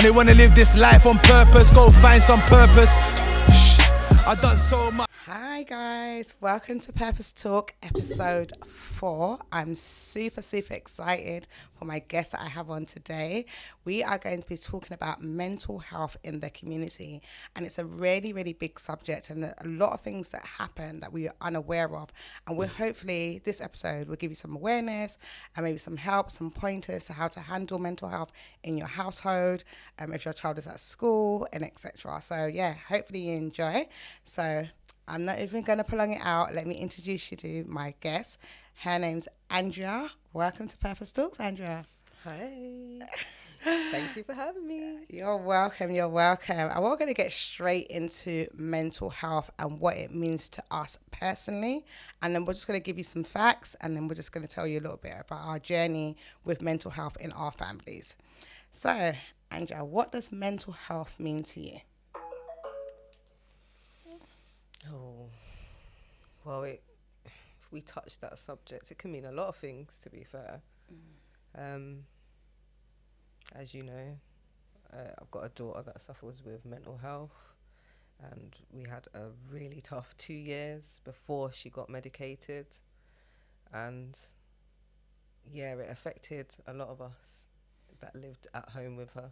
and they wanna live this life on purpose. Go find some purpose. Shh, I done so much. Hi guys, welcome to Purpose Talk episode 4. I'm super excited for my guest that I have on today. We are going to be talking about mental health in the community, and it's a really big subject and a lot of things that happen that we are unaware of, and we're hopefully this episode will give you some awareness and maybe some help, some pointers to how to handle mental health in your household, if your child is at school and etc. So yeah, hopefully you enjoy. So I'm not even going to prolong it out. Let me introduce you to my guest. Her name's Andrea. Welcome to Purpose Talks, Andrea. Hi. Thank you for having me. You're welcome. And we're going to get straight into mental health and what it means to us personally. And then we're just going to give you some facts, and then we're just going to tell you a little bit about our journey with mental health in our families. So, Andrea, what does mental health mean to you? Oh, well, if we touch that subject, it can mean a lot of things, to be fair. As you know, I've got a daughter that suffers with mental health, and we had a really tough 2 years before she got medicated, and yeah, it affected a lot of us that lived at home with her.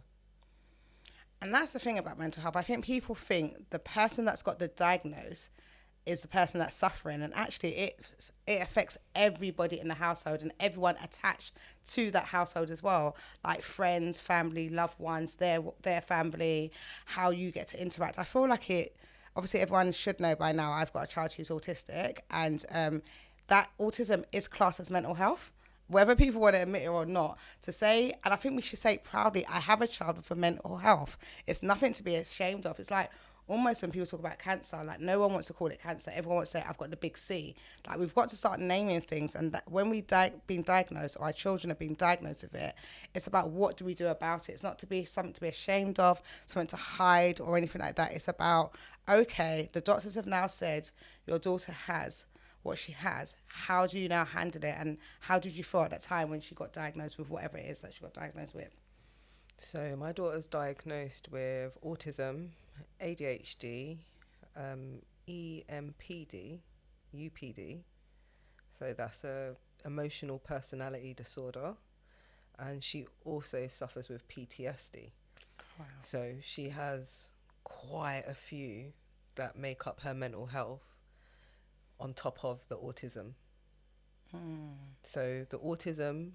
And that's the thing about mental health. I think people think the person that's got the diagnosis is the person that's suffering, and actually it affects everybody in the household and everyone attached to that household as well, like friends, family, loved ones, their family, how you get to interact. I feel like it, obviously everyone should know by now, I've got a child who's autistic, and that autism is classed as mental health, whether people want to admit it or not, to say, and I think we should say it proudly, I have a child with a mental health. It's nothing to be ashamed of. It's like almost when people talk about cancer, like no one wants to call it cancer. Everyone wants to say, I've got the big C. Like we've got to start naming things, and that when we being diagnosed, or our children are being diagnosed with it, it's about what do we do about it. It's not to be something to be ashamed of, something to hide or anything like that. It's about, okay, the doctors have now said your daughter has what she has. How do you now handle it, and how did you feel at that time when she got diagnosed with whatever it is that she got diagnosed with? So my daughter's diagnosed with autism, ADHD, EMPD, UPD. So that's a emotional personality disorder, and she also suffers with PTSD. Wow. So she has quite a few that make up her mental health on top of the autism. So the autism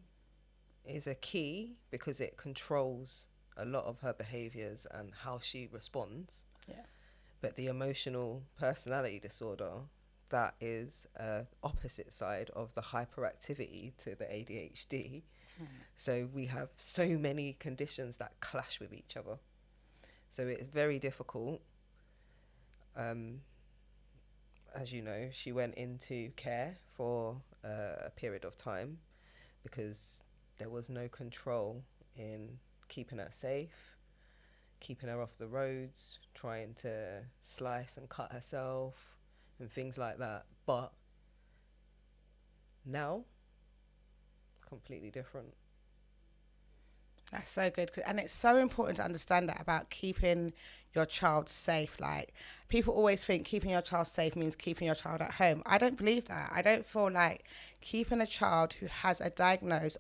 is a key because it controls a lot of her behaviours and how she responds. Yeah. But the emotional personality disorder, that is opposite side of the hyperactivity to the ADHD. So we have so many conditions that clash with each other. So it's very difficult. As you know, she went into care for a period of time because there was no control in keeping her safe, keeping her off the roads, trying to slice and cut herself and things like that. But now, completely different. That's so good. And it's so important to understand that about keeping your child safe. Like, people always think keeping your child safe means keeping your child at home. I don't believe that. I don't feel like keeping a child who has a diagnosis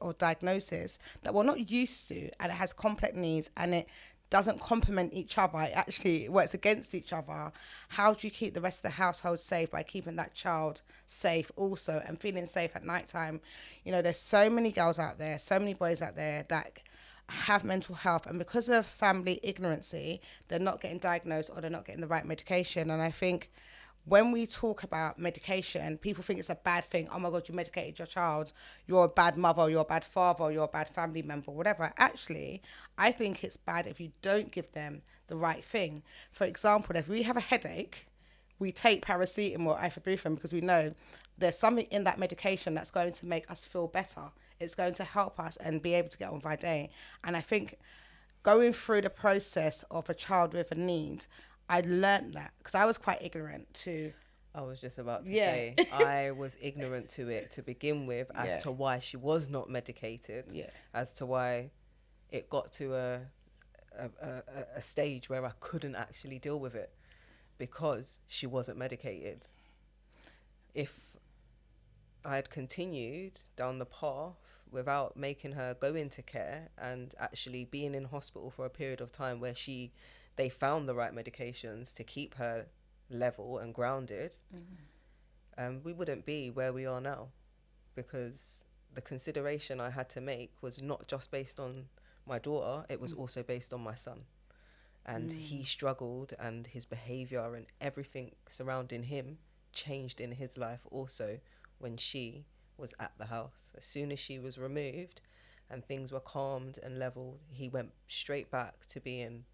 that we're not used to, and it has complex needs, and it doesn't complement each other, it actually works against each other. How do you keep the rest of the household safe by keeping that child safe also and feeling safe at nighttime? You know, there's so many girls out there, so many boys out there that have mental health, and because of family ignorancy, they're not getting diagnosed or they're not getting the right medication. And I think when we talk about medication, people think it's a bad thing. Oh my God, you medicated your child. You're a bad mother, you're a bad father, you're a bad family member, whatever. Actually, I think it's bad if you don't give them the right thing. For example, if we have a headache, we take paracetamol or ibuprofen because we know there's something in that medication that's going to make us feel better. It's going to help us and be able to get on with our day. And I think going through the process of a child with a need, I learned that because I was quite ignorant to. I was just about to say, I was ignorant to it to begin with as to why she was not medicated, as to why it got to a stage where I couldn't actually deal with it because she wasn't medicated. If I had continued down the path without making her go into care and actually being in hospital for a period of time where they found the right medications to keep her level and grounded, we wouldn't be where we are now, because the consideration I had to make was not just based on my daughter, it was also based on my son. And he struggled, and his behavior and everything surrounding him changed in his life also when she was at the house. As soon as she was removed and things were calmed and leveled, he went straight back to being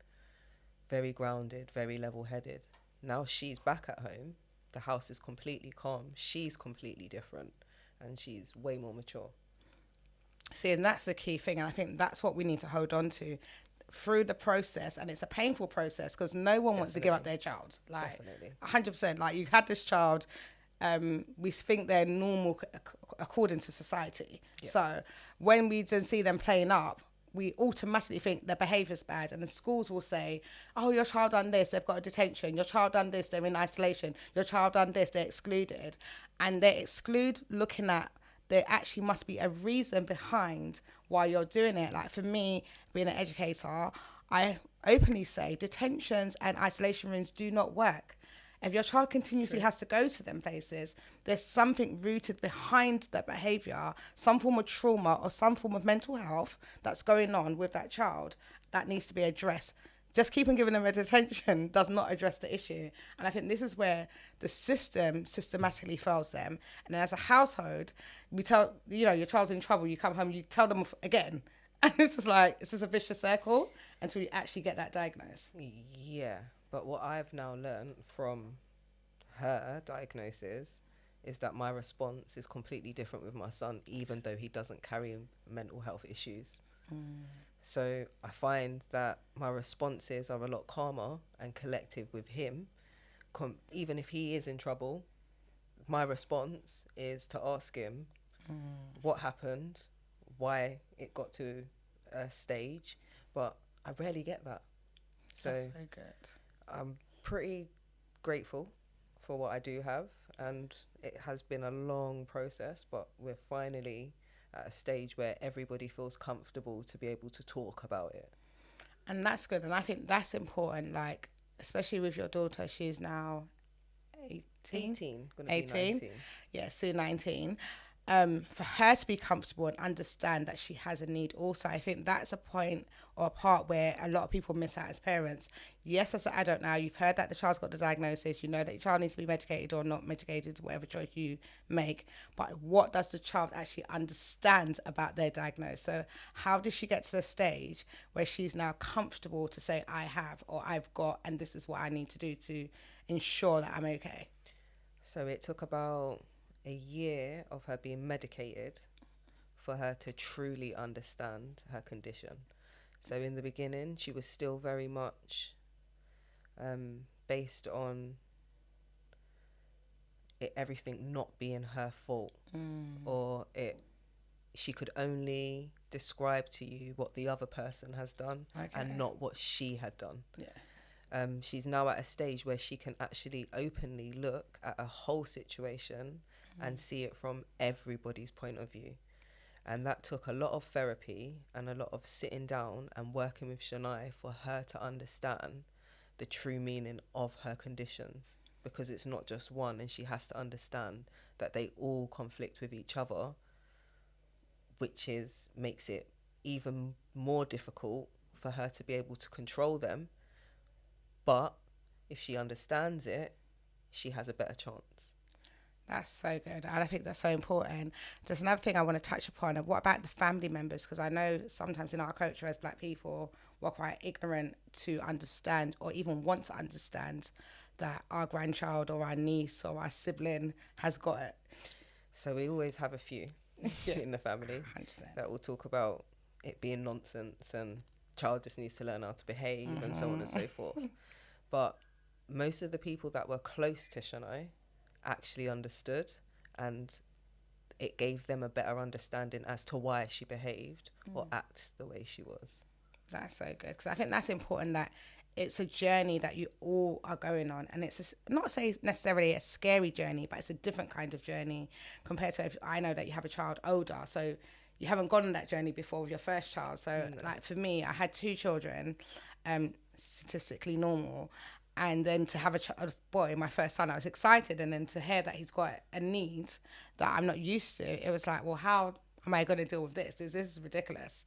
very grounded, very level-headed. Now she's back at home, the house is completely calm, she's completely different, and she's way more mature. See, and that's the key thing, and I think that's what we need to hold on to through the process. And it's a painful process because no one wants to give up their child. Like, Definitely. 100%. Like, you had this child, we think they're normal according to society. Yeah. So when we then see them playing up, we automatically think their behaviour's bad, and the schools will say, oh, your child done this, they've got a detention, your child done this, they're in isolation, your child done this, they're excluded. And they exclude looking at there actually must be a reason behind why you're doing it. Like, for me, being an educator, I openly say detentions and isolation rooms do not work. If your child continuously has to go to them places, there's something rooted behind that behaviour, some form of trauma or some form of mental health that's going on with that child that needs to be addressed. Just keep on giving them a detention does not address the issue. And I think this is where the system systematically fails them. And then as a household, we tell, your child's in trouble, you come home, you tell them again. And it's just a vicious circle until you actually get that diagnosed. Yeah, but what I've now learned from her diagnosis is that my response is completely different with my son, even though he doesn't carry mental health issues. So I find that my responses are a lot calmer and collective with him. Even if he is in trouble, my response is to ask him what happened, why it got to a stage, but I rarely get that. That's so good. I'm pretty grateful for what I do have, and it has been a long process, but we're finally at a stage where everybody feels comfortable to be able to talk about it. And that's good. And I think that's important, like, especially with your daughter. She's now 18. Gonna be 19. Yeah, soon 19. For her to be comfortable and understand that she has a need also, I think that's a point or a part where a lot of people miss out as parents. Yes, as an adult now, you've heard that the child's got the diagnosis, you know that your child needs to be medicated or not medicated, whatever choice you make, but what does the child actually understand about their diagnosis? So how does she get to the stage where she's now comfortable to say, I have, or I've got, and this is what I need to do to ensure that I'm okay? So it took about a year of her being medicated for her to truly understand her condition. So in the beginning, she was still very much based on everything not being her fault, or she could only describe to you what the other person has done and not what she had done. Yeah. She's now at a stage where she can actually openly look at a whole situation and see it from everybody's point of view. And that took a lot of therapy and a lot of sitting down and working with Shania for her to understand the true meaning of her conditions, because it's not just one, and she has to understand that they all conflict with each other, which makes it even more difficult for her to be able to control them. But if she understands it, she has a better chance. That's so good. And I think that's so important. Just another thing I want to touch upon, what about the family members? Because I know sometimes in our culture as Black people, we're quite ignorant to understand or even want to understand that our grandchild or our niece or our sibling has got it. So we always have a few in the family 100%. that will talk about it being nonsense and child just needs to learn how to behave and so on and so forth. But most of the people that were close to Shania actually understood, and it gave them a better understanding as to why she behaved or acts the way she was. That's so good, because I think that's important, that it's a journey that you all are going on, and it's not say necessarily a scary journey, but it's a different kind of journey compared to if I know that you have a child older, so you haven't gone on that journey before with your first child. So like for me, I had 2 children, statistically normal, and then to have a boy, my first son, I was excited, and then to hear that he's got a need that I'm not used to, it was like, well, how am I going to deal with this? This is ridiculous.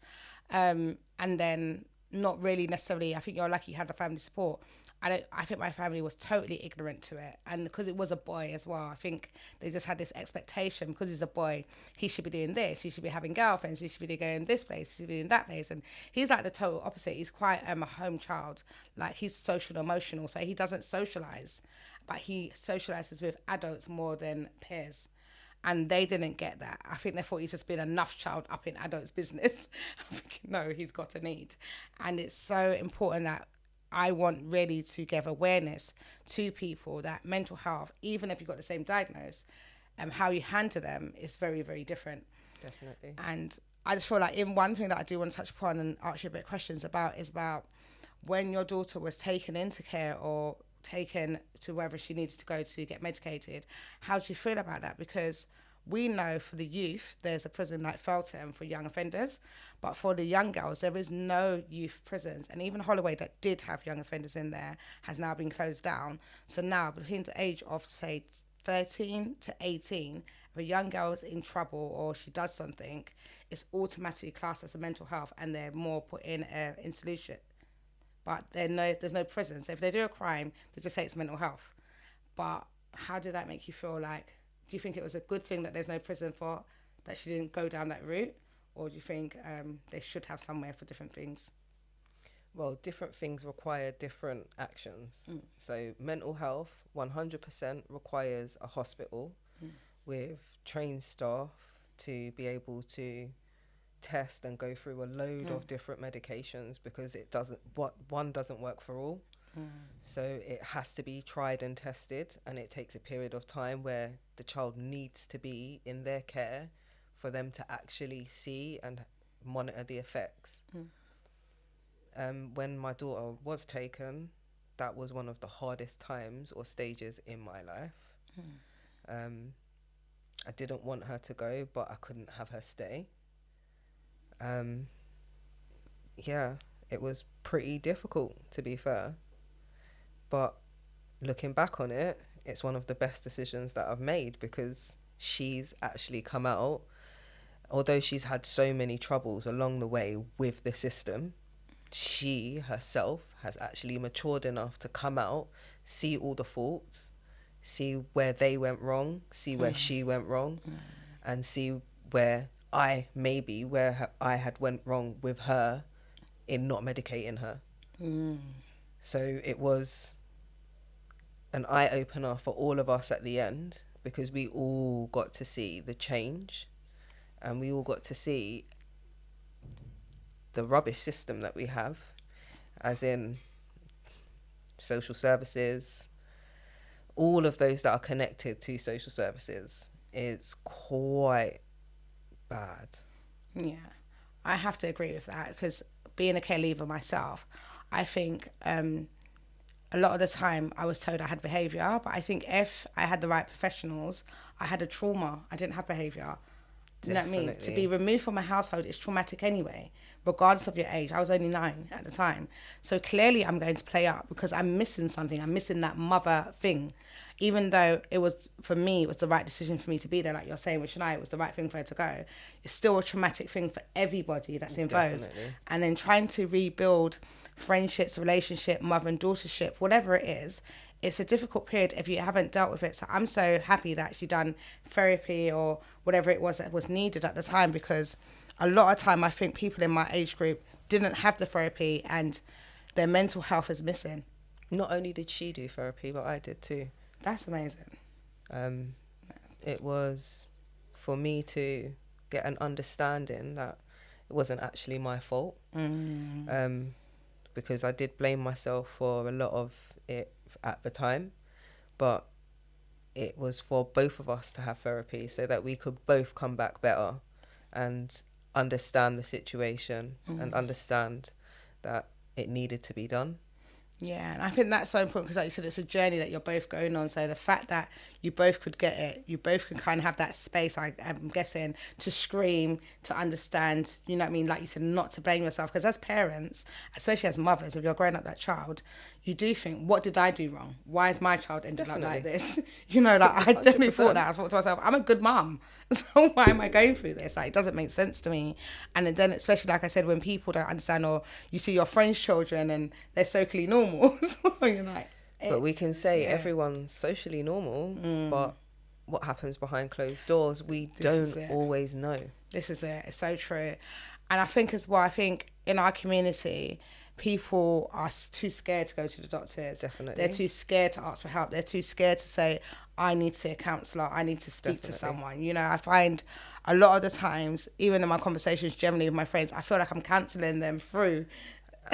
And then not really necessarily, I think you're lucky you had the family support. I think my family was totally ignorant to it, and because it was a boy as well, I think they just had this expectation, because he's a boy, he should be doing this, he should be having girlfriends, he should be going this place, he should be in that place. And he's like the total opposite. He's quite a home child, like he's social emotional, so he doesn't socialize, but he socializes with adults more than peers. And they didn't get that. I think they thought he's just been enough child up in adults' business. I'm thinking, no, he's got a need. And it's so important that I want really to give awareness to people that mental health, even if you've got the same diagnosis, how you handle them is very, very different. Definitely. And I just feel like in one thing that I do want to touch upon and ask you a bit of questions about is about when your daughter was taken into care or taken to wherever she needed to go to get medicated. How do you feel about that? Because we know for the youth, there's a prison like Feltham for young offenders, but for the young girls, there is no youth prisons. And even Holloway, that did have young offenders in there, has now been closed down. So now, between the age of, say, 13 to 18, if a young girl is in trouble or she does something, it's automatically classed as a mental health, and they're more put in solution. But there's no prison. So if they do a crime, they just say it's mental health. But how did that make you feel? Like, do you think it was a good thing that there's no prison for, that she didn't go down that route? Or do you think they should have somewhere for different things? Well, different things require different actions. So mental health, 100% requires a hospital with trained staff to be able to test and go through a load of different medications, because one doesn't work for all. So it has to be tried and tested, and it takes a period of time where the child needs to be in their care for them to actually see and monitor the effects. When my daughter was taken, that was one of the hardest times or stages in my life. I didn't want her to go, but I couldn't have her stay. Yeah, it was pretty difficult, to be fair. But looking back on it, it's one of the best decisions that I've made, because she's actually come out, although she's had so many troubles along the way with the system, she herself has actually matured enough to come out, see all the faults, see where they went wrong, see where she went wrong, and see where I had went wrong with her in not medicating her. So it was an eye-opener for all of us at the end, because we all got to see the change, and we all got to see the rubbish system that we have, as in social services, all of those that are connected to social services. It's quite bad. Yeah, I have to agree with that, because being a care leaver myself, I think a lot of the time I was told I had behaviour, but I think if I had the right professionals, I had a trauma. I didn't have behaviour. Do you know what I mean? To be removed from a household is traumatic anyway, regardless of your age. I was only 9 at the time. So clearly I'm going to play up, because I'm missing something. I'm missing that mother thing. Even though it was, for me, it was the right decision for me to be there, like you're saying with Shania, it was the right thing for her to go. It's still a traumatic thing for everybody that's involved. Definitely. And then trying to rebuild friendships, relationship, mother and daughtership, whatever it is, it's a difficult period if you haven't dealt with it. So I'm so happy that you done therapy or whatever it was that was needed at the time, because a lot of time I think people in my age group didn't have the therapy and their mental health is missing. Not only did she do therapy, but I did too. That's amazing. It was for me to get an understanding that it wasn't actually my fault. Because I did blame myself for a lot of it at the time, but it was for both of us to have therapy so that we could both come back better and understand the situation and understand that it needed to be done. Yeah, and I think that's so important because, like you said, it's a journey that you're both going on. So the fact that you both could get it, you both can kind of have that space, I'm guessing, to scream, to understand, you know what I mean? Like you said, not to blame yourself. Because as parents, especially as mothers, if you're growing up that child, you do think, what did I do wrong? Why is my child ending up like this? You know, like I definitely thought that. I thought to myself, I'm a good mum. So why am I going through this? Like, it doesn't make sense to me. And then especially, like I said, when people don't understand, or you see your friends' children and they're socially normal. So you're like, but we can say everyone's socially normal, but what happens behind closed doors, we don't always know. This is it. It's so true. And I think as well, I think in our community, people are too scared to go to the doctors. Definitely. They're too scared to ask for help. They're too scared to say, I need to see a counsellor. I need to speak to someone. You know, I find a lot of the times, even in my conversations generally with my friends, I feel like I'm counselling them through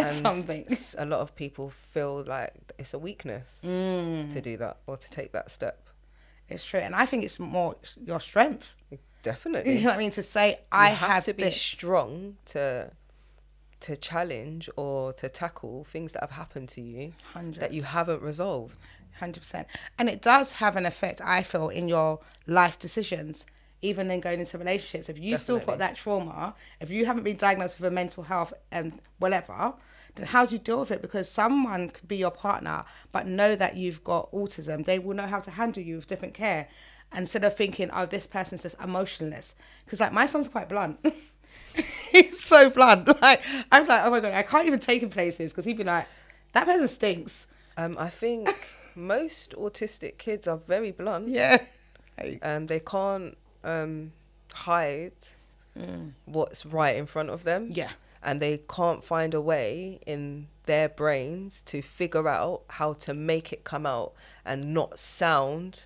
something. A lot of people feel like it's a weakness to do that or to take that step. It's true. And I think it's more your strength. Definitely. You know what I mean? To say, I have to be strong to challenge or to tackle things that have happened to you 100. that you haven't resolved. 100%. And it does have an effect, I feel, in your life decisions, even then going into relationships. If you still got that trauma, if you haven't been diagnosed with a mental health and whatever, then how do you deal with it? Because someone could be your partner, but know that you've got autism. They will know how to handle you with different care. Instead of thinking, oh, this person's just emotionless. Because, like, my son's quite blunt. He's so blunt. Like, I'm like, oh my God, I can't even take him places because he'd be like, that person stinks. I think most autistic kids are very blunt. Yeah. They can't hide what's right in front of them. Yeah. And they can't find a way in their brains to figure out how to make it come out and not sound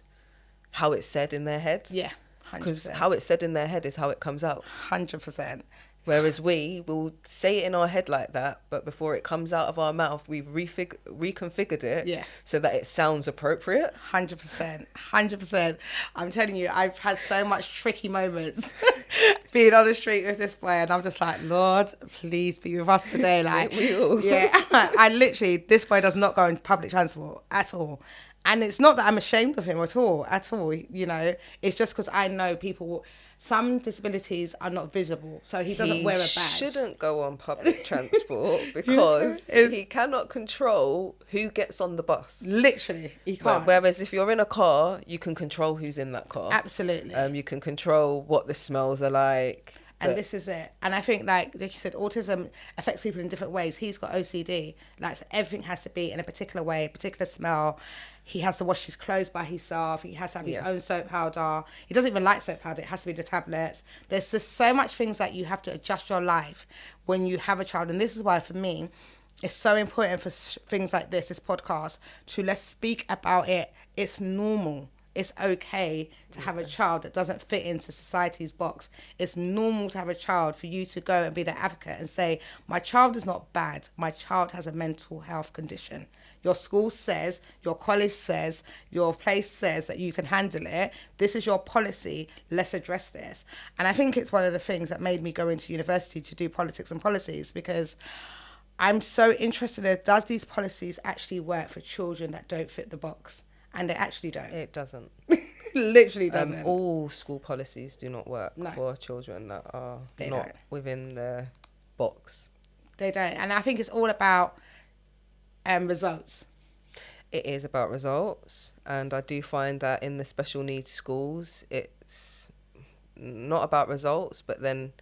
how it's said in their head. Yeah. Because how it's said in their head is how it comes out. 100%. Whereas we will say it in our head like that, but before it comes out of our mouth, we've reconfigured it so that it sounds appropriate. 100%. 100%. I'm telling you, I've had so much tricky moments being on the street with this boy, and I'm just like, Lord, please be with us today. Like, we all. Yeah, I literally, this boy does not go on public transport at all. And it's not that I'm ashamed of him at all, you know. It's just because I know some disabilities are not visible, so he doesn't wear a badge. He shouldn't go on public transport because he cannot control who gets on the bus. Literally, he can't. Whereas if you're in a car, you can control who's in that car. Absolutely. You can control what the smells are like. And this is it. And I think, like you said, autism affects people in different ways. He's got OCD. Like, so everything has to be in a particular way, a particular smell. He has to wash his clothes by himself. He has to have his own soap powder. He doesn't even like soap powder. It has to be the tablets. There's just so much things that you have to adjust your life when you have a child. And this is why, for me, it's so important for things like this podcast, to let's speak about it. It's normal. It's okay to have a child that doesn't fit into society's box. It's normal to have a child, for you to go and be the advocate and say, my child is not bad. My child has a mental health condition. Your school says, your college says, your place says that you can handle it. This is your policy. Let's address this. And I think it's one of the things that made me go into university to do politics and policies, because I'm so interested in, does these policies actually work for children that don't fit the box? And they actually don't. It doesn't. Literally doesn't. All school policies do not work for children that are within the box. They don't. And I think it's all about results. It is about results. And I do find that in the special needs schools, it's not about results, but then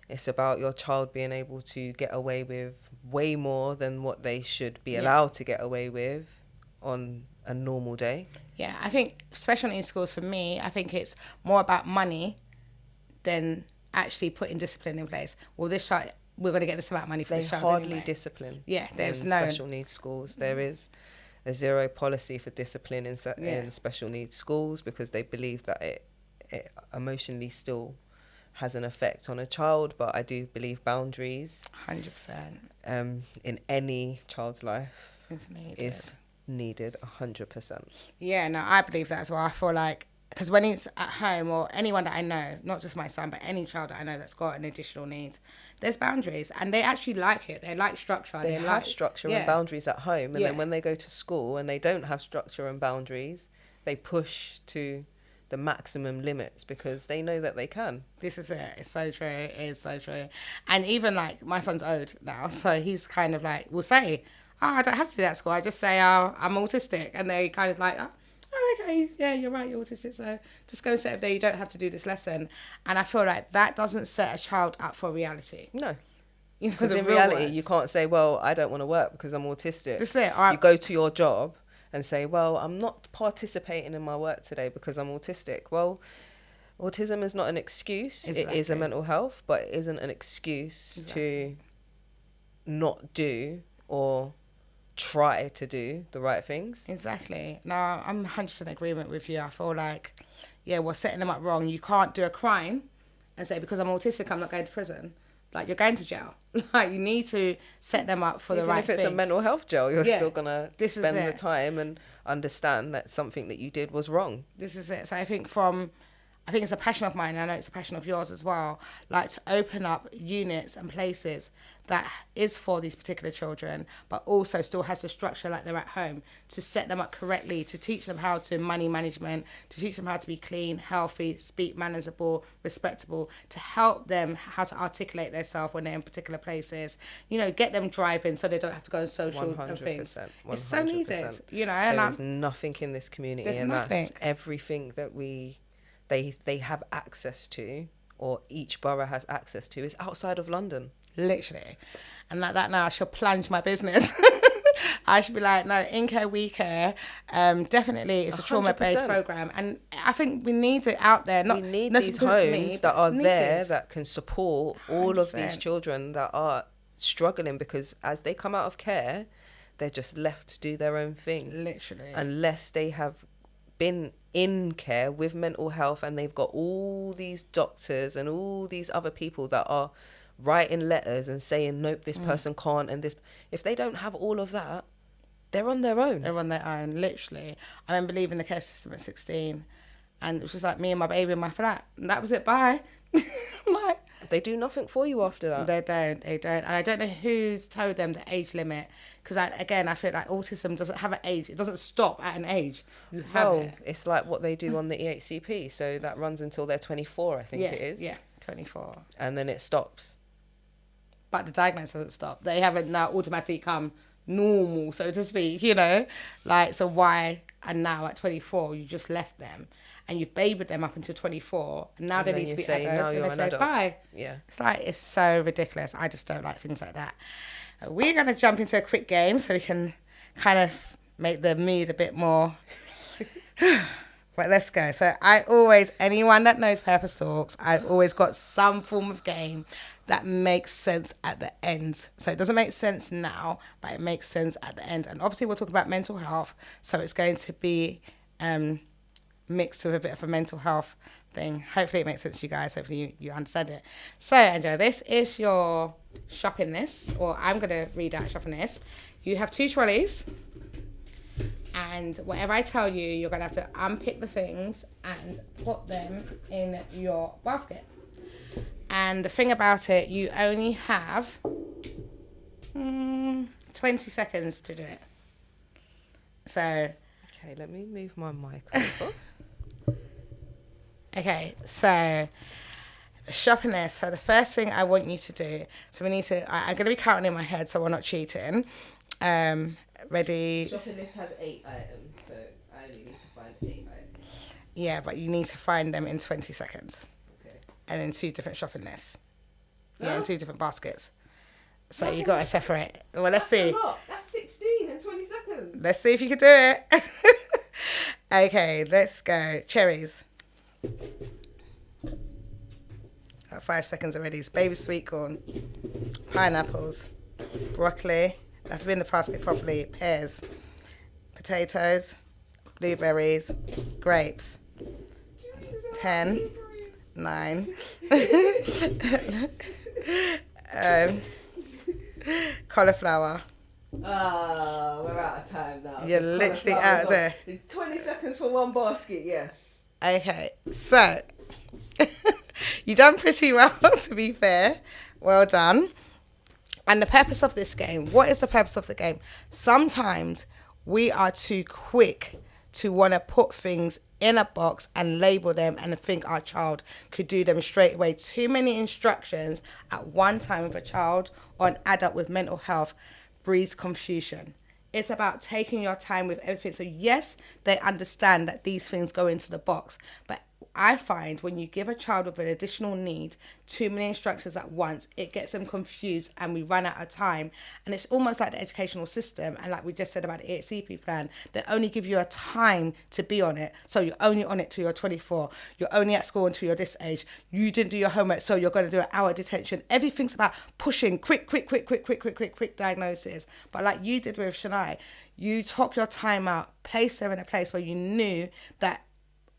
it's about your child being able to get away with way more than what they should be allowed to get away with on a normal day. Yeah, I think special needs schools, for me, I think it's more about money than actually putting discipline in place. Well, this child, we're going to get this amount of money for this child anyway. They hardly discipline. Yeah, there's no special needs schools. There is a zero policy for discipline in special needs schools, because they believe that it emotionally still has an effect on a child. But I do believe boundaries 100% in any child's life is needed. Is needed 100%. Yeah, no, I believe that as well. I feel like because when he's at home, or anyone that I know, not just my son, but any child that I know that's got an additional need, there's boundaries, and they actually like it. They like structure. They have structure and boundaries at home, and Yeah. then when they go to school and they don't have structure and boundaries, they push to the maximum limits because they know that they can. This is it. It's so true. It is so true. And even like my son's old now, so he's kind of like, will say, oh, I don't have to do that at school. I just say, oh, I'm autistic. And they kind of like, oh, okay, yeah, you're right, you're autistic. So just go and sit up there. You don't have to do this lesson. And I feel like that doesn't set a child up for reality. No. You know, Because the in real reality, words. you can't say, well, I don't want to work because I'm autistic. That's it. You go to your job and say, well, I'm not participating in my work today because I'm autistic. Well, autism is not an excuse. Exactly. It is a mental health, but it isn't an excuse to not do or try to do the right things. Exactly. No, I'm 100% in agreement with you. I feel like, yeah, we're setting them up wrong. You can't do a crime and say, because I'm autistic, I'm not going to prison. Like, you're going to jail. Like, you need to set them up for the right Even if it's things. a mental health jail, you're still going to spend the it. time and understand that something that you did was wrong. This is it. So I think it's a passion of mine, and I know it's a passion of yours as well, like to open up units and places that is for these particular children, but also still has the structure like they're at home, to set them up correctly, to teach them how to money management, to teach them how to be clean, healthy, speak manageable, respectable, to help them how to articulate themselves when they're in particular places, you know, get them driving so they don't have to go on social 100%, and things. 100%. It's so needed, you know. And there is nothing in this community, and that's everything that they have access to, or each borough has access to, is outside of London. Literally. And like that now, I shall plunge my business. I should be like, no, in care, we care. Definitely, it's a trauma-based program, and I think we need it out there. We need these homes that are there that can support all of these children that are struggling, because as they come out of care, they're just left to do their own thing. Literally. Unless they have been in care with mental health and they've got all these doctors and all these other people that are writing letters and saying, nope, this person can't, and this. If they don't have all of that, they're on their own. They're on their own, literally. I remember leaving the care system at 16, and it was just like me and my baby in my flat, and that was it. Bye. Like, they do nothing for you after that. They don't. And I don't know who's told them the age limit, because I feel like autism doesn't have an age. It doesn't stop at an age. You have it. It's like what they do on the EHCP, so that runs until they're 24, I think it is. Yeah, 24. And then it stops. But the diagnosis doesn't stop. They haven't now automatically come normal, so to speak, you know? Like, so why, and now at 24, you just left them, and you've babied them up until 24, and now they need to be adults, and they say bye. Yeah. It's like, it's so ridiculous. I just don't like things like that. We're going to jump into a quick game so we can kind of make the mood a bit more... But let's go. So anyone that knows Purpose Talks, I've always got some form of game that makes sense at the end. So it doesn't make sense now, but it makes sense at the end. And obviously we'll talk about mental health. So it's going to be mixed with a bit of a mental health thing. Hopefully it makes sense to you guys. Hopefully you understand it. So Andrea, this is your shopping list, or I'm going to read out shopping list. You have 2 trolleys. And whatever I tell you, you're going to have to unpick the things and put them in your basket. And the thing about it, you only have 20 seconds to do it. So... Okay, let me move my mic over. Okay, so the shopping list. So the first thing I want you to do, so we need to... I'm going to be counting in my head so we're not cheating. Ready? Shopping list has 8 items, so I only need to find 8 items. Yeah, but you need to find them in 20 seconds. Okay. And in 2 different shopping lists. Yeah, in 2 different baskets. So you got to separate. Well, let's see. That's 16 in 20 seconds. Let's see if you can do it. Okay, let's go. Cherries. Got 5 seconds already. It's baby sweet corn. Pineapples. Broccoli. Have to be in the basket properly. Pears, potatoes, blueberries, grapes. 10, 9. Cauliflower. We're out of time now. You're literally out there. 20 seconds for one basket, yes. Okay, so you done pretty well, to be fair. Well done. And the purpose of this game, what is the purpose of the game? Sometimes we are too quick to want to put things in a box and label them and think our child could do them straight away. Too many instructions at one time with a child or an adult with mental health breeds confusion. It's about taking your time with everything. So yes, they understand that these things go into the box, but I find when you give a child with an additional need too many instructions at once, it gets them confused and we run out of time. And it's almost like the educational system. And like we just said about the EHCP plan, they only give you a time to be on it. So you're only on it till you're 24. You're only at school until you're this age. You didn't do your homework, so you're going to do an hour detention. Everything's about pushing quick diagnosis. But like you did with Shania, you took your time out, placed her in a place where you knew that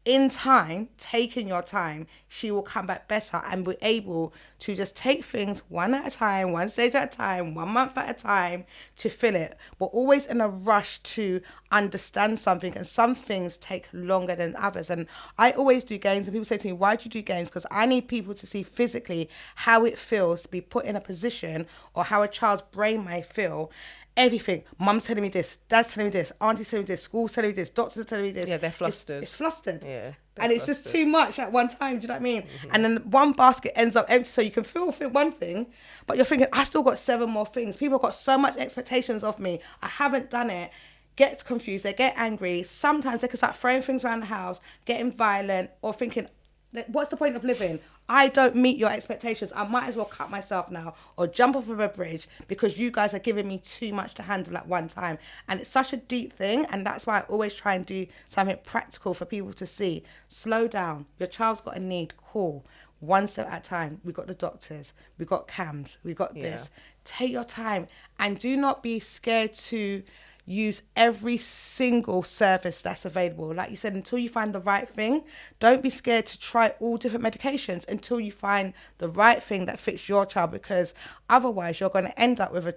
in time, taking your time, she will come back better and be able to just take things one at a time, one stage at a time, 1 month at a time to fill it. We're always in a rush to understand something, and some things take longer than others. And I always do games, and people say to me, why do you do games? Because I need people to see physically how it feels to be put in a position, or how a child's brain may feel. Everything. Mum's telling me this, dad's telling me this, auntie's telling me this, school's telling me this, doctors are telling me this. Yeah, they're flustered. It's flustered. Yeah. And it's just too much at one time, do you know what I mean? Mm-hmm. And then one basket ends up empty, so you can feel one thing, but you're thinking, I still got 7 more things. People have got so much expectations of me. I haven't done it. Get confused, they get angry. Sometimes they can start throwing things around the house, getting violent, or thinking, what's the point of living? I don't meet your expectations. I might as well cut myself now or jump off of a bridge because you guys are giving me too much to handle at one time. And it's such a deep thing. And that's why I always try and do something practical for people to see. Slow down. Your child's got a need. Cool. One step at a time. We got the doctors. We got CAMS. We got this. Take your time and do not be scared to use every single service that's available. Like you said, until you find the right thing, don't be scared to try all different medications until you find the right thing that fits your child, because otherwise you're going to end up with a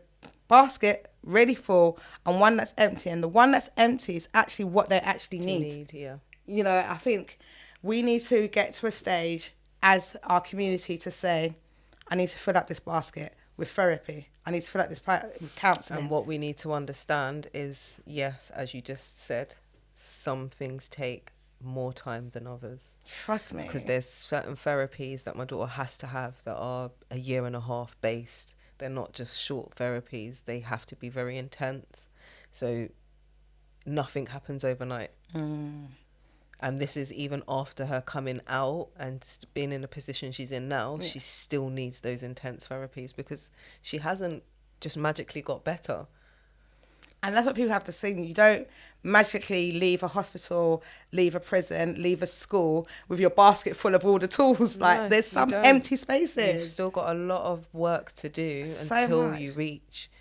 basket really full and one that's empty, and the one that's empty is actually what they actually need. You know, I think we need to get to a stage as our community to say, I need to fill up this basket with therapy. I need to fill out this with counselling. And what we need to understand is, yes, as you just said, some things take more time than others. Trust me. Because there's certain therapies that my daughter has to have that are 1.5 years based. They're not just short therapies. They have to be very intense. So nothing happens overnight. And this is even after her coming out and being in the position she's in now. She still needs those intense therapies because she hasn't just magically got better. And that's what people have to see. You don't magically leave a hospital, leave a prison, leave a school with your basket full of all the tools. Like, there's some empty spaces. You've still got a lot of work to do until you reach...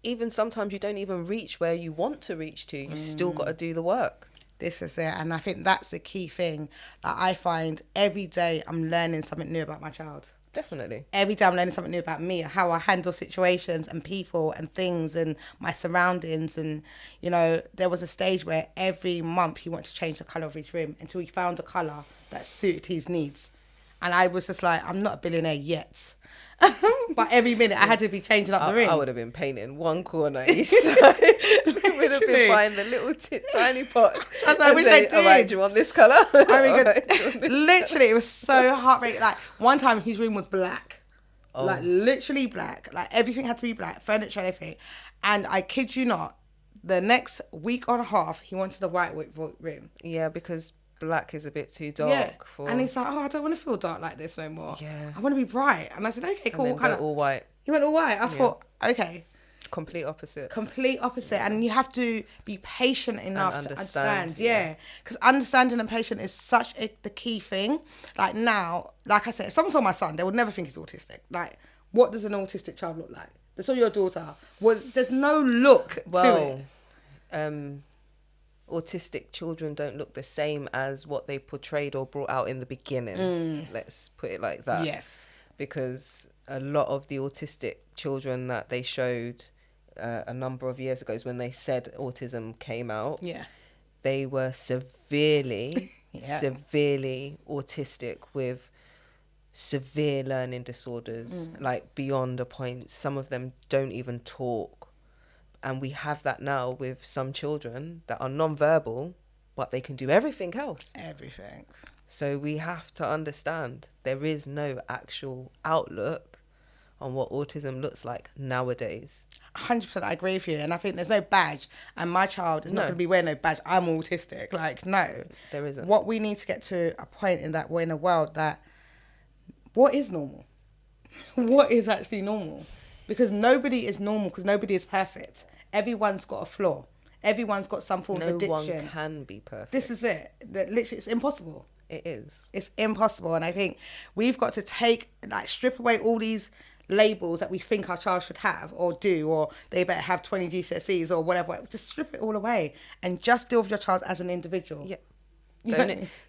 even sometimes you don't even reach where you want to reach to. You've still got to do the work. This is it. And I think that's the key thing that I find every day I'm learning something new about my child. Definitely. Every day I'm learning something new about me, how I handle situations and people and things and my surroundings. And, you know, there was a stage where every month he wanted to change the colour of his room until he found a colour that suited his needs. And I was just like, I'm not a billionaire yet. But every minute I had to be changing up the room. I would have been painting one corner each time. We would have been buying the little tiny pots. That's what I wish they did. All right, do you want this colour? Literally, it was so heartbreaking. Like, one time his room was black. Like, literally black. Like, everything had to be black. Furniture, everything. And I kid you not, the next week and a half, he wanted a white room. Yeah, because... black is a bit too dark for... And he's like, I don't want to feel dark like this no more. I want to be bright. And I said, okay, cool. And then all white. He went all white. I thought, okay. Complete opposite. And you have to be patient enough to understand. Because understanding and patience is such the key thing. Like, now, like I said, if someone saw my son, they would never think he's autistic. Like, what does an autistic child look like? They saw your daughter. Well, there's no look to it. Autistic children don't look the same as what they portrayed or brought out in the beginning. Let's put it like that. Yes. Because a lot of the autistic children that they showed a number of years ago, is when they said autism came out. they were severely, Yeah. severely autistic with severe learning disorders, like beyond a point. Some of them don't even talk. And we have that now with some children that are non-verbal, but they can do everything else. Everything. So we have to understand there is no actual outlook on what autism looks like nowadays. 100%, I agree with you. And I think there's no badge. And my child is not No. going to be wearing no badge. I'm autistic. Like, no. There isn't. What we need to get to a point in that we're in a world that, what is normal? What is actually normal? Because nobody is normal, because nobody is perfect. Everyone's got a flaw. Everyone's got some form of No addiction. one can be perfect. This is it. That literally, it's impossible. It is. It's impossible. And I think we've got to strip away all these labels that we think our child should have or do, or they better have 20 GCSEs or whatever. Just strip it all away and just deal with your child as an individual. Yeah.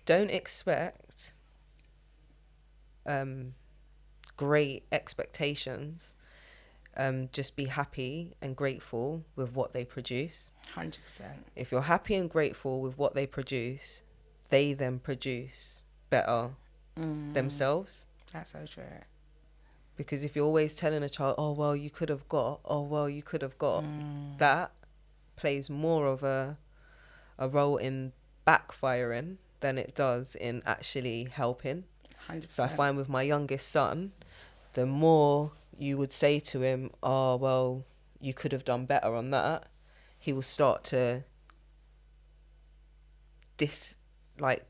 Don't expect great expectations. Just be happy and grateful with what they produce. 100%. If you're happy and grateful with what they produce, they then produce better themselves. That's so true. Because if you're always telling a child, oh, well, you could have got, that plays more of a role in backfiring than it does in actually helping. 100%. So I find with my youngest son, the more you would say to him, oh, well, you could have done better on that, he will start to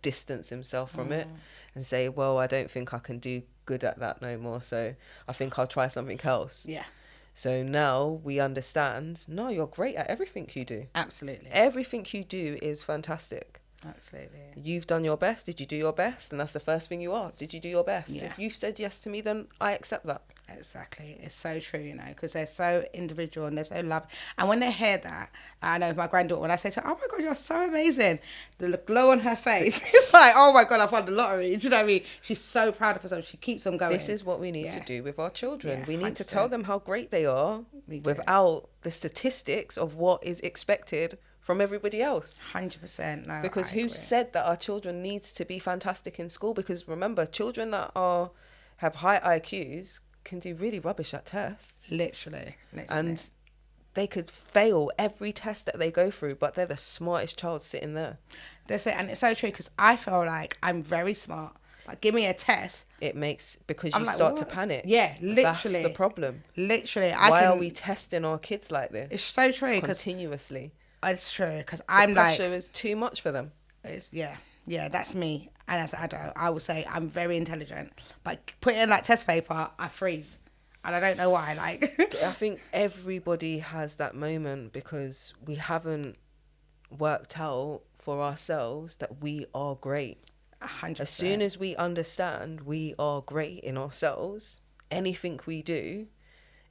distance himself from it and say, well, I don't think I can do good at that no more, so I think I'll try something else. Yeah. So now we understand, no, you're great at everything you do. Absolutely. Everything you do is fantastic. Absolutely. You've done your best. Did you do your best? And that's the first thing you ask. Did you do your best? Yeah. If you've said yes to me, then I accept that. Exactly. It's so true, you know, because they're so individual and they're so loved. And when they hear that, I know my granddaughter, when I say to her, oh my God, you're so amazing, the glow on her face, it's like, oh my God, I won the lottery. Do you know what I mean? She's so proud of herself. She keeps on going. This is what we need to do with our children. Yeah, we need to 100%. tell them how great they are without the statistics of what is expected from everybody else. 100%. No, Because I who agree. said that our children needs to be fantastic in school? Because remember, children that have high IQs can do really rubbish at tests. Literally. And they could fail every test that they go through, but they're the smartest child sitting there. That's it. And it's so true, because I feel like I'm very smart. Like, give me a test. It makes, because I'm you like, start to what? panic. Yeah, literally. That's the problem. Literally. Why are we testing our kids like this? It's so true. Continuously. It's true, because The I'm like... pressure is too much for them. Yeah, that's me. And as an adult, I would say I'm very intelligent. But put in like test paper, I freeze. And I don't know why. Like, I think everybody has that moment because we haven't worked out for ourselves that we are great. 100%. As soon as we understand we are great in ourselves, anything we do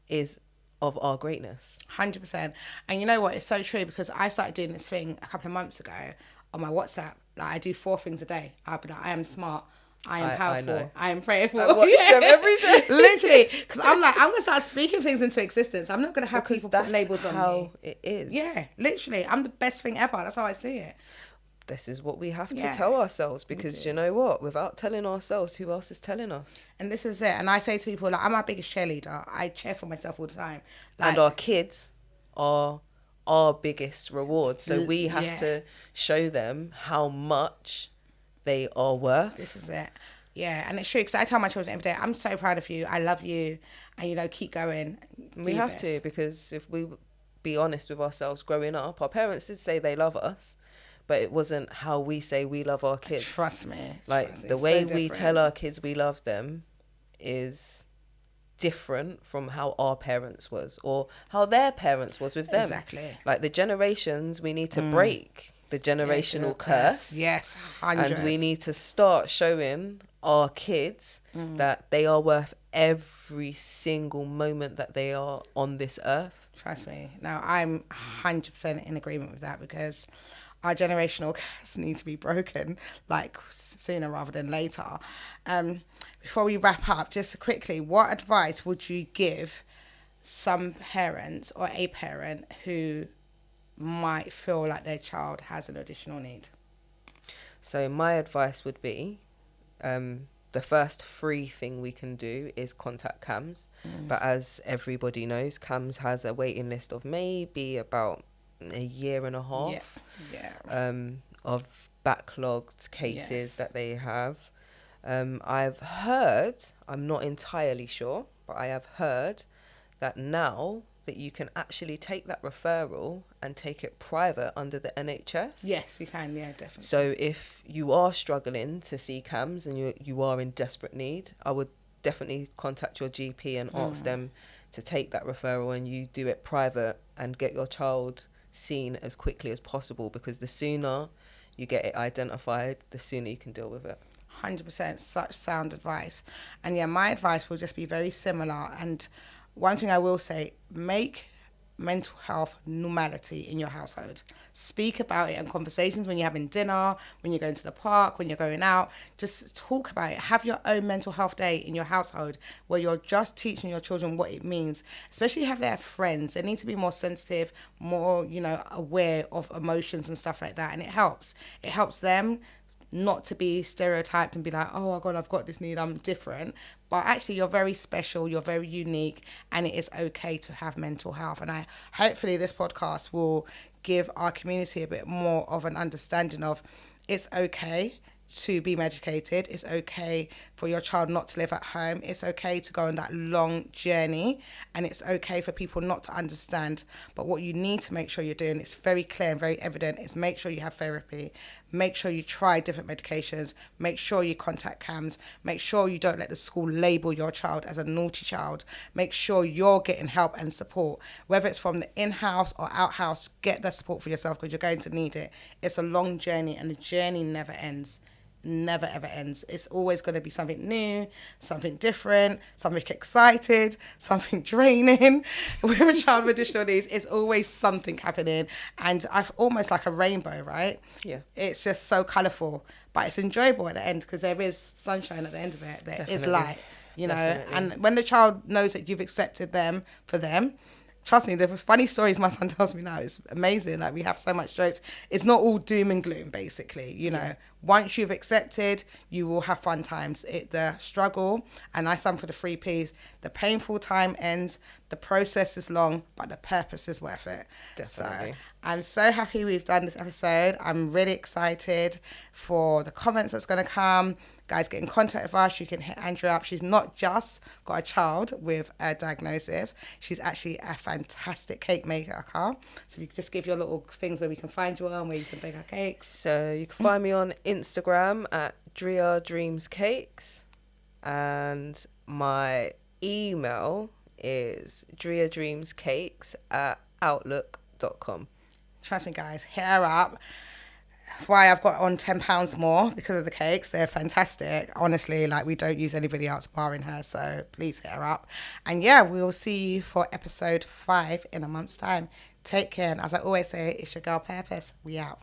is of our greatness. 100%. And you know what? It's so true, because I started doing this thing a couple of months ago on my WhatsApp. Like, I do 4 things a day. I'll be like, I am smart. I am powerful. I am prayerful. I watch them every day. Literally. Because I'm like, I'm going to start speaking things into existence. I'm not going to have Because people that's put labels on how me. it is. Yeah, literally. I'm the best thing ever. That's how I see it. This is what we have to Yeah. tell ourselves, because you know what? Without telling ourselves, who else is telling us? And this is it. And I say to people, like, I'm my biggest cheerleader. I cheer for myself all the time. Like, And our kids are our biggest reward. So we have to show them how much they are worth. this is it. Yeah, and it's true, because I tell my children every day, I'm so proud of you. I love you. And, you know, keep going. We have to, because if we be honest with ourselves, growing up, our parents did say they love us, but it wasn't how we say we love our kids. Trust me. Like, the way we tell our kids we love them is different from how our parents was, or how their parents was with them. Exactly. Like, the generations, we need to break the generational curse. Yes, 100. And we need to start showing our kids that they are worth every single moment that they are on this earth. Trust me. Now, I'm 100% in agreement with that, because our generational curse needs to be broken, like, sooner rather than later. Before we wrap up, just quickly, what advice would you give some parents or a parent who might feel like their child has an additional need? So my advice would be, the first free thing we can do is contact CAMS. But as everybody knows, CAMS has a waiting list of maybe about a year and a half of backlogged cases that they have. I've heard, I'm not entirely sure, but I have heard that now that you can actually take that referral and take it private under the NHS. Yes, you can. Yeah, definitely. So if you are struggling to see CAMS and you are in desperate need, I would definitely contact your GP and ask them to take that referral, and you do it private and get your child seen as quickly as possible, because the sooner you get it identified, the sooner you can deal with it. 100%, such sound advice. And yeah, my advice will just be very similar. And one thing I will say, make mental health normality in your household. Speak about it in conversations when you're having dinner, when you're going to the park, when you're going out. Just talk about it. Have your own mental health day in your household where you're just teaching your children what it means. Especially have their friends. They need to be more sensitive, more, aware of emotions and stuff like that. And it helps. It helps them not to be stereotyped and be like, oh my God, I've got this need, I'm different. But actually, you're very special, you're very unique, and it is okay to have mental health. And hopefully this podcast will give our community a bit more of an understanding of it's okay to be medicated. It's okay for your child not to live at home. It's okay to go on that long journey, and it's okay for people not to understand. But what you need to make sure you're doing, it's very clear and very evident, is make sure you have therapy, make sure you try different medications, make sure you contact CAMS, make sure you don't let the school label your child as a naughty child, make sure you're getting help and support, whether it's from the in-house or out-house. Get the support for yourself, because you're going to need it. It's a long journey, and the journey never ends. Never ever ends. It's always going to be something new, something different, something excited, something draining. With a child with additional needs, it's always something happening, and I've almost like a rainbow, right? Yeah. It's just so colourful, but it's enjoyable at the end, because there is sunshine at the end of it. There is light, Definitely. And when the child knows that you've accepted them for them. Trust me, the funny stories my son tells me now is amazing. Like, we have so much jokes. It's not all doom and gloom, basically. Once you've accepted, you will have fun times. The struggle, and I stand for the 3 Ps. The painful time ends. The process is long, but the purpose is worth it. Definitely. So I'm so happy we've done this episode. I'm really excited for the comments that's going to come. Guys, get in contact with us. You can hit Andrea up. She's not just got a child with a diagnosis. She's actually a fantastic cake maker. So if you could just give your little things where we can find you on, where you can bake our cakes. So you can find me on Instagram at Drea Dreams Cakes, and my email is dreadreamscakes@outlook.com. Trust me, guys, hit her up. Why I've got on £10 more because of the cakes. They're fantastic. Honestly, we don't use anybody else barring her. So please hit her up. And yeah, we will see you for episode 5 in a month's time. Take care. And as I always say, it's your girl Purpose. We out.